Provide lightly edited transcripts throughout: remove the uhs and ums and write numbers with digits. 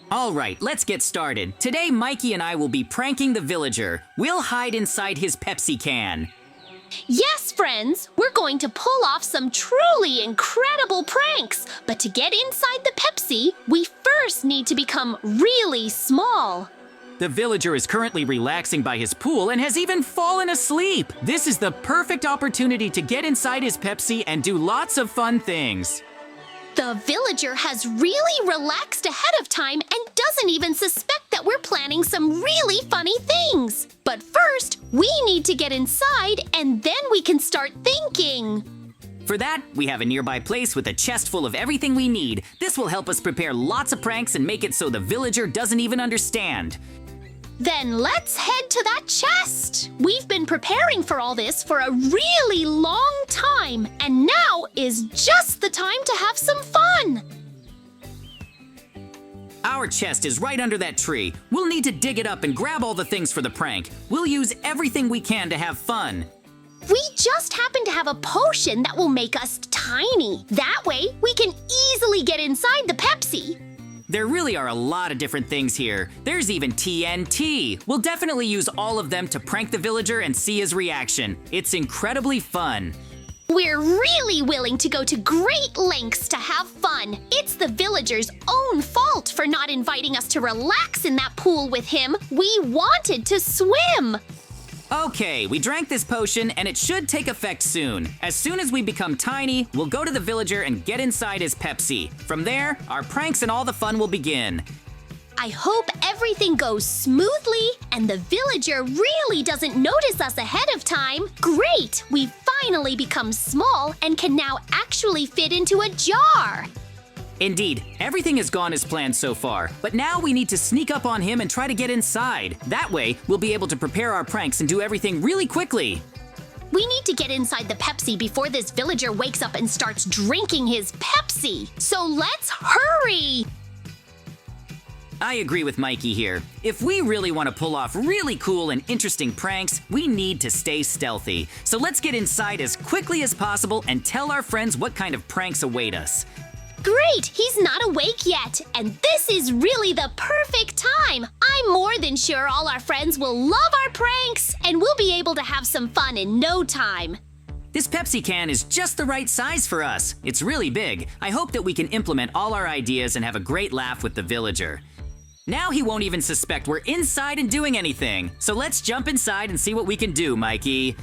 All right, let's get started. Today, Mikey and I will be pranking the villager. We'll hide inside his Pepsi can. Yes, friends, we're going to pull off some truly incredible pranks. But to get inside the Pepsi, we first need to become really small. The villager is currently relaxing by his pool and has even fallen asleep. This is the perfect opportunity to get inside his Pepsi and do lots of fun things. The villager has really relaxed ahead of time and doesn't even suspect that we're planning some really funny things. But first, we need to get inside and then we can start thinking. For that, we have a nearby place with a chest full of everything we need. This will help us prepare lots of pranks and make it so the villager doesn't even understand. Then let's head to that chest. We've been preparing for all this for a really long time, and now is just the time to have some fun. Our chest is right under that tree. We'll need to dig it up and grab all the things for the prank. We'll use everything we can to have fun. We just happen to have a potion that will make us tiny. That way, we can easily get inside the Pepsi. There really are a lot of different things here. There's even TNT. We'll definitely use all of them to prank the villager and see his reaction. It's incredibly fun. We're really willing to go to great lengths to have fun. It's the villager's own fault for not inviting us to relax in that pool with him. We wanted to swim. Okay, we drank this potion and it should take effect soon. As soon as we become tiny, we'll go to the villager and get inside his Pepsi. From there, our pranks and all the fun will begin. I hope everything goes smoothly and the villager really doesn't notice us ahead of time. Great! We've finally become small and can now actually fit into a jar. Indeed, everything has gone as planned so far, but now we need to sneak up on him and try to get inside. That way, we'll be able to prepare our pranks and do everything really quickly. We need to get inside the Pepsi before this villager wakes up and starts drinking his Pepsi. So let's hurry! I agree with Mikey here. If we really want to pull off really cool and interesting pranks, we need to stay stealthy. So let's get inside as quickly as possible and tell our friends what kind of pranks await us. Great! He's not awake yet, and this is really the perfect time. I'm more than sure all our friends will love our pranks, and we'll be able to have some fun in no time. This Pepsi can is just the right size for us. It's really big. I hope that we can implement all our ideas and have a great laugh with the villager. Now he won't even suspect we're inside and doing anything. So let's jump inside and see what we can do, Mikey.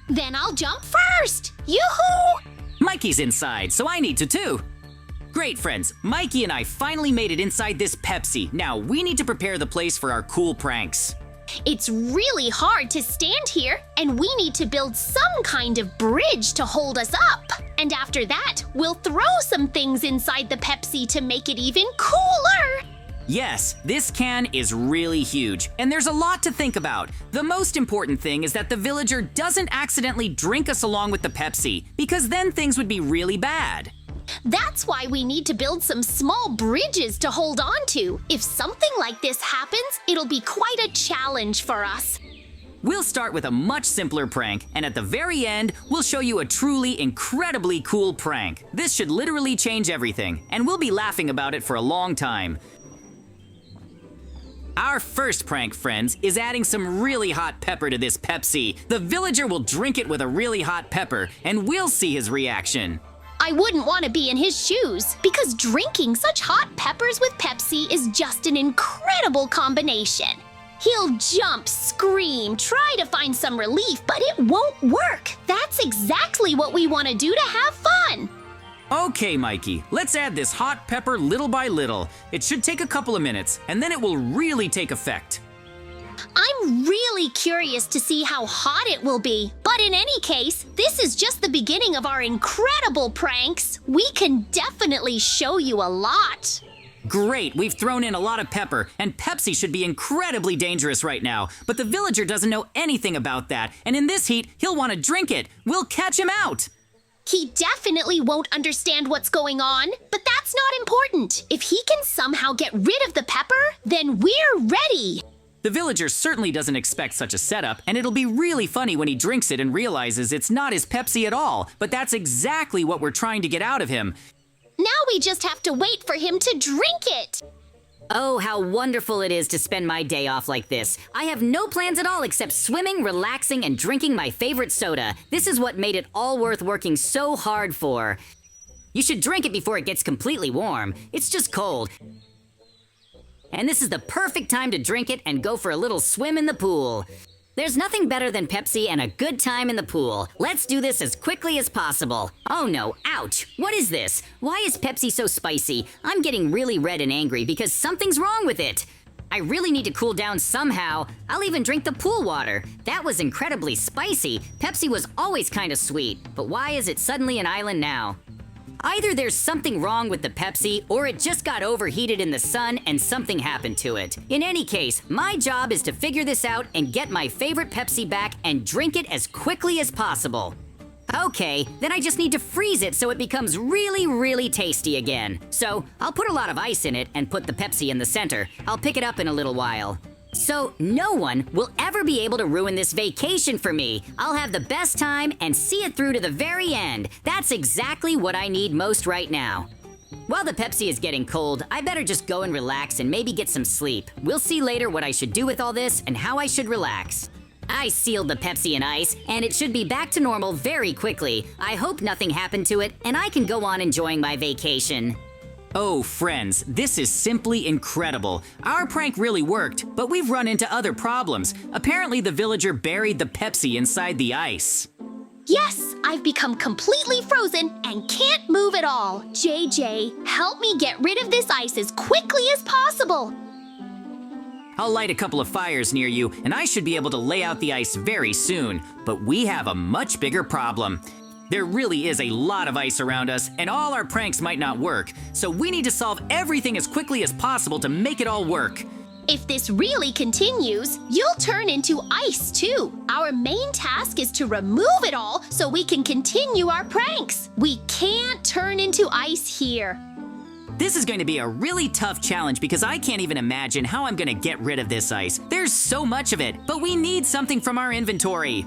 Then I'll jump first! Yoo-hoo! Mikey's inside, so I need to too. Great, friends. Mikey and I finally made it inside this Pepsi. Now we need to prepare the place for our cool pranks. It's really hard to stand here, and we need to build some kind of bridge to hold us up. And after that, we'll throw some things inside the Pepsi to make it even cooler. Yes, this can is really huge, and there's a lot to think about. The most important thing is that the villager doesn't accidentally drink us along with the Pepsi, because then things would be really bad. That's why we need to build some small bridges to hold on to. If something like this happens, it'll be quite a challenge for us. We'll start with a much simpler prank, and at the very end, we'll show you a truly incredibly cool prank. This should literally change everything, and we'll be laughing about it for a long time. Our first prank, friends, is adding some really hot pepper to this Pepsi. The villager will drink it with a really hot pepper, and we'll see his reaction. I wouldn't want to be in his shoes, because drinking such hot peppers with Pepsi is just an incredible combination. He'll jump, scream, try to find some relief, but it won't work. That's exactly what we want to do to have fun. Okay, Mikey, let's add this hot pepper little by little. It should take a couple of minutes, and then it will really take effect. I'm really curious to see how hot it will be. But in any case, this is just the beginning of our incredible pranks. We can definitely show you a lot. Great, we've thrown in a lot of pepper, and Pepsi should be incredibly dangerous right now. But the villager doesn't know anything about that, and in this heat, he'll want to drink it. We'll catch him out. He definitely won't understand what's going on, but that's not important. If he can somehow get rid of the pepper, then we're ready. The villager certainly doesn't expect such a setup, and it'll be really funny when he drinks it and realizes it's not his Pepsi at all, but that's exactly what we're trying to get out of him. Now we just have to wait for him to drink it. Oh, how wonderful it is to spend my day off like this. I have no plans at all except swimming, relaxing, and drinking my favorite soda. This is what made it all worth working so hard for. You should drink it before it gets completely warm. It's just cold. And this is the perfect time to drink it and go for a little swim in the pool. There's nothing better than Pepsi and a good time in the pool. Let's do this as quickly as possible. Oh no, ouch! What is this? Why is Pepsi so spicy? I'm getting really red and angry because something's wrong with it. I really need to cool down somehow. I'll even drink the pool water. That was incredibly spicy. Pepsi was always kind of sweet, but why is it suddenly an island now? Either there's something wrong with the Pepsi, or it just got overheated in the sun and something happened to it. In any case, my job is to figure this out and get my favorite Pepsi back and drink it as quickly as possible. Okay, then I just need to freeze it so it becomes really, really tasty again. So, I'll put a lot of ice in it and put the Pepsi in the center. I'll pick it up in a little while. So, no one will ever be able to ruin this vacation for me. I'll have the best time and see it through to the very end. That's exactly what I need most right now. While the Pepsi is getting cold, I better just go and relax and maybe get some sleep. We'll see later what I should do with all this and how I should relax. I sealed the Pepsi in ice, and it should be back to normal very quickly. I hope nothing happened to it, and I can go on enjoying my vacation. Oh, friends, this is simply incredible. Our prank really worked, but we've run into other problems. Apparently, the villager buried the Pepsi inside the ice. Yes, I've become completely frozen and can't move at all. JJ, help me get rid of this ice as quickly as possible. I'll light a couple of fires near you, and I should be able to lay out the ice very soon. But we have a much bigger problem. There really is a lot of ice around us, and all our pranks might not work, so we need to solve everything as quickly as possible to make it all work. If this really continues, you'll turn into ice too. Our main task is to remove it all so we can continue our pranks. We can't turn into ice here. This is going to be a really tough challenge because I can't even imagine how I'm going to get rid of this ice. There's so much of it, but we need something from our inventory.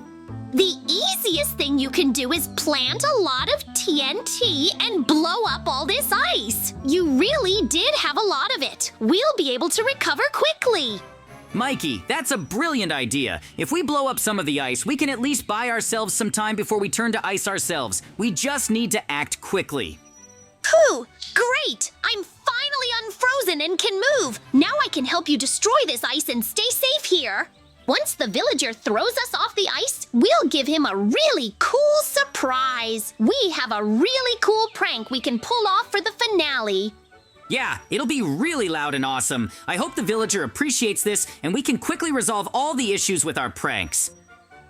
The easiest thing you can do is plant a lot of TNT and blow up all this ice. You really did have a lot of it. We'll be able to recover quickly. Mikey, that's a brilliant idea. If we blow up some of the ice, we can at least buy ourselves some time before we turn to ice ourselves. We just need to act quickly. Phew! Great! I'm finally unfrozen and can move. Now I can help you destroy this ice and stay safe here. Once the villager throws us off the ice, we'll give him a really cool surprise. We have a really cool prank we can pull off for the finale. Yeah, it'll be really loud and awesome. I hope the villager appreciates this and we can quickly resolve all the issues with our pranks.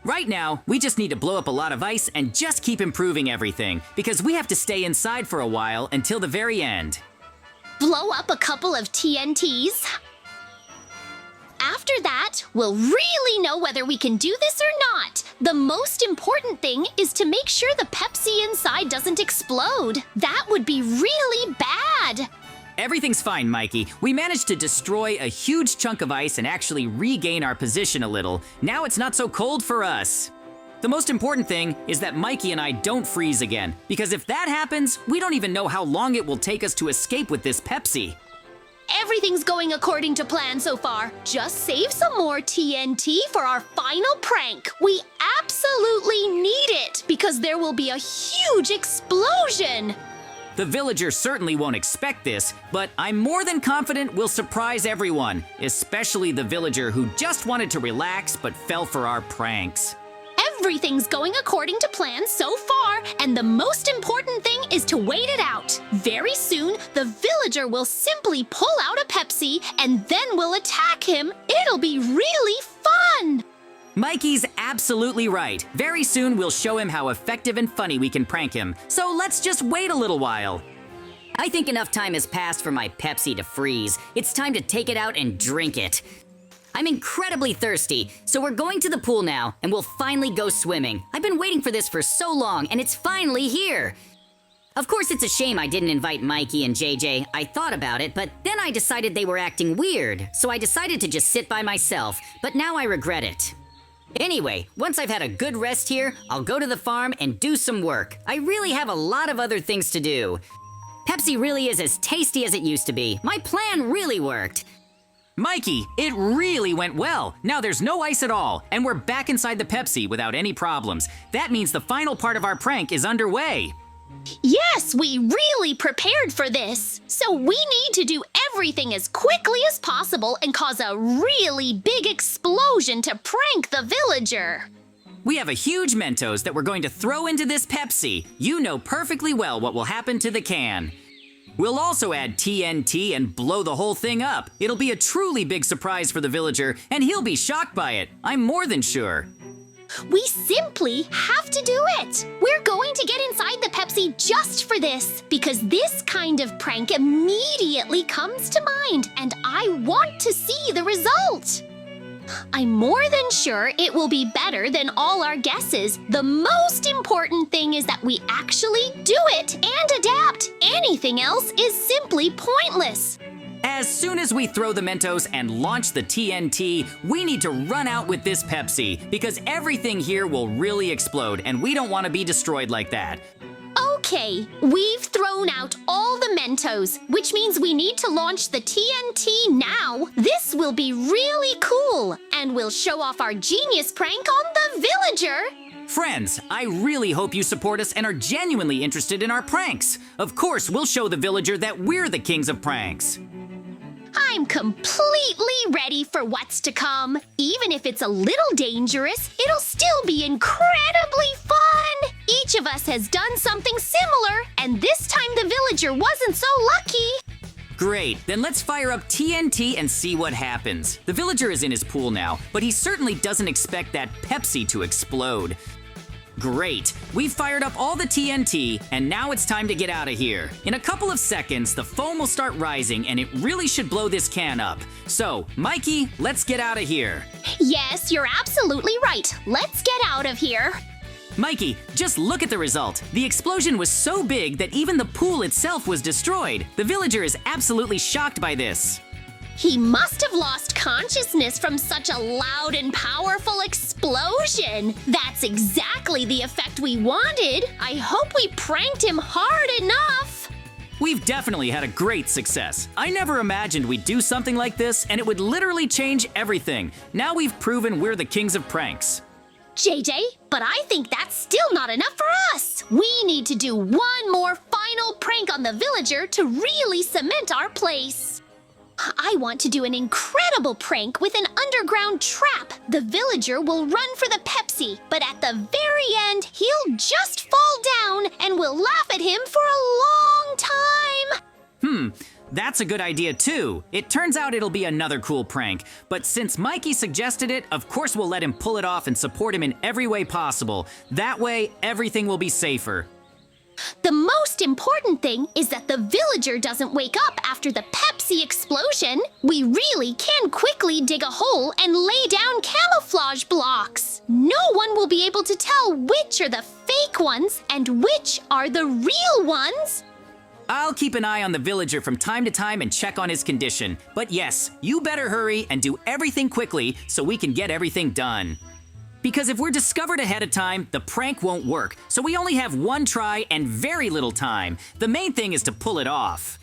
Right now, we just need to blow up a lot of ice and just keep improving everything, because we have to stay inside for a while until the very end. Blow up a couple of TNTs. After that, we'll really know whether we can do this or not. The most important thing is to make sure the Pepsi inside doesn't explode. That would be really bad. Everything's fine, Mikey. We managed to destroy a huge chunk of ice and actually regain our position a little. Now it's not so cold for us. The most important thing is that Mikey and I don't freeze again, because if that happens, we don't even know how long it will take us to escape with this Pepsi. Everything's going according to plan so far. Just save some more TNT for our final prank. We absolutely need it because there will be a huge explosion. The villager certainly won't expect this, but I'm more than confident we'll surprise everyone, especially the villager who just wanted to relax but fell for our pranks. Everything's going according to plan so far, and the most important thing is to wait it out. Very soon, the villager will simply pull out a Pepsi, and then we'll attack him. It'll be really fun! Mikey's absolutely right. Very soon, we'll show him how effective and funny we can prank him. So let's just wait a little while. I think enough time has passed for my Pepsi to freeze. It's time to take it out and drink it. I'm incredibly thirsty, so we're going to the pool now, and we'll finally go swimming. I've been waiting for this for so long, and it's finally here. Of course, it's a shame I didn't invite Mikey and JJ. I thought about it, but then I decided they were acting weird, so I decided to just sit by myself, but now I regret it. Anyway, once I've had a good rest here, I'll go to the farm and do some work. I really have a lot of other things to do. Pepsi really is as tasty as it used to be. My plan really worked. Mikey, it really went well. Now there's no ice at all, and we're back inside the Pepsi without any problems. That means the final part of our prank is underway. Yes, we really prepared for this. So we need to do everything as quickly as possible and cause a really big explosion to prank the villager. We have a huge Mentos that we're going to throw into this Pepsi. You know perfectly well what will happen to the can. We'll also add TNT and blow the whole thing up. It'll be a truly big surprise for the villager, and he'll be shocked by it. I'm more than sure. We simply have to do it. We're going to get inside the Pepsi just for this, because this kind of prank immediately comes to mind, and I want to see the result. I'm more than sure it will be better than all our guesses. The most important thing is that we actually do it and adapt. Anything else is simply pointless. As soon as we throw the Mentos and launch the TNT, we need to run out with this Pepsi, because everything here will really explode, and we don't want to be destroyed like that. Okay, we've thrown out all the Mentos, which means we need to launch the TNT now. This will be really cool, and we'll show off our genius prank on the villager. Friends, I really hope you support us and are genuinely interested in our pranks. Of course, we'll show the villager that we're the kings of pranks. I'm completely ready for what's to come. Even if it's a little dangerous, it'll still be incredibly fun. Each of us has done something similar, and this time the villager wasn't so lucky. Great, then let's fire up TNT and see what happens. The villager is in his pool now, but he certainly doesn't expect that Pepsi to explode. Great, we've fired up all the TNT, and now it's time to get out of here. In a couple of seconds, the foam will start rising, and it really should blow this can up. So, Mikey, let's get out of here. Yes, you're absolutely right. Let's get out of here. Mikey, just look at the result. The explosion was so big that even the pool itself was destroyed. The villager is absolutely shocked by this. He must have lost consciousness from such a loud and powerful explosion. That's exactly the effect we wanted. I hope we pranked him hard enough. We've definitely had a great success. I never imagined we'd do something like this, and it would literally change everything. Now we've proven we're the kings of pranks. JJ, but I think that's still not enough for us. We need to do one more final prank on the villager to really cement our place. I want to do an incredible prank with an underground trap. The villager will run for the Pepsi, but at the very end, he'll just fall down and we'll laugh at him for a long time. That's a good idea too. It turns out it'll be another cool prank, but since Mikey suggested it, of course we'll let him pull it off and support him in every way possible. That way, everything will be safer. The most important thing is that the villager doesn't wake up after the Pepsi explosion. We really can quickly dig a hole and lay down camouflage blocks. No one will be able to tell which are the fake ones and which are the real ones. I'll keep an eye on the villager from time to time and check on his condition. But yes, you better hurry and do everything quickly so we can get everything done. Because if we're discovered ahead of time, the prank won't work, so we only have one try and very little time. The main thing is to pull it off.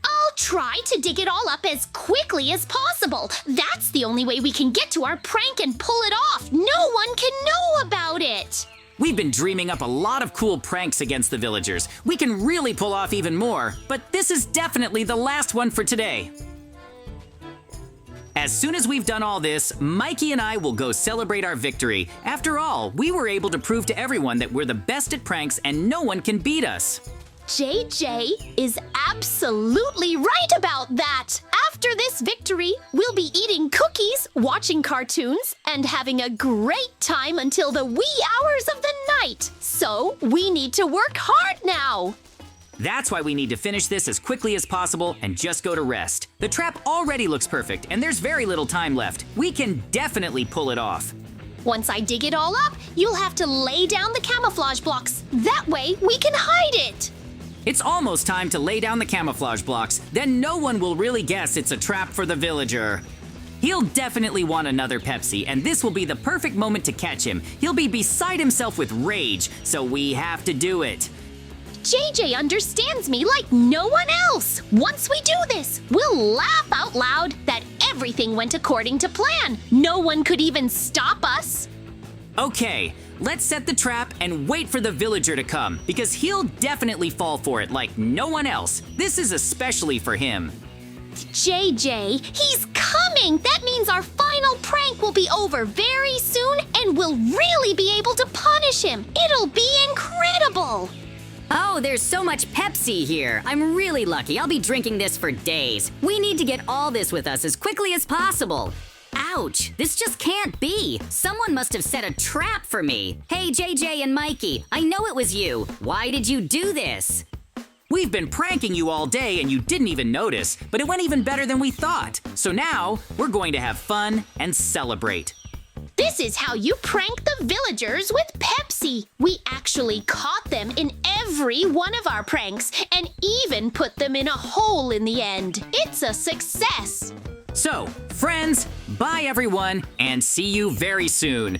I'll try to dig it all up as quickly as possible. That's the only way we can get to our prank and pull it off. No one can know about it. We've been dreaming up a lot of cool pranks against the villagers. We can really pull off even more, but this is definitely the last one for today. As soon as we've done all this, Mikey and I will go celebrate our victory. After all, we were able to prove to everyone that we're the best at pranks and no one can beat us. JJ is absolutely right about that. After this victory, we'll be eating cookies, watching cartoons, and having a great time until the wee hours of the night. So we need to work hard now. That's why we need to finish this as quickly as possible and just go to rest. The trap already looks perfect and there's very little time left. We can definitely pull it off. Once I dig it all up, you'll have to lay down the camouflage blocks. That way we can hide it. It's almost time to lay down the camouflage blocks. Then no one will really guess it's a trap for the villager. He'll definitely want another Pepsi, and this will be the perfect moment to catch him. He'll be beside himself with rage, so we have to do it. JJ understands me like no one else. Once we do this, we'll laugh out loud that everything went according to plan. No one could even stop us. Okay, let's set the trap and wait for the villager to come, because he'll definitely fall for it like no one else. This is especially for him. JJ, he's coming! That means our final prank will be over very soon and we'll really be able to punish him. It'll be incredible! Oh, there's so much Pepsi here. I'm really lucky. I'll be drinking this for days. We need to get all this with us as quickly as possible. Ouch, this just can't be. Someone must have set a trap for me. Hey, JJ and Mikey, I know it was you. Why did you do this? We've been pranking you all day and you didn't even notice, but it went even better than we thought. So now, we're going to have fun and celebrate. This is how you prank the villagers with Pepsi. We actually caught them in every one of our pranks and even put them in a hole in the end. It's a success. So, friends, bye everyone, and see you very soon.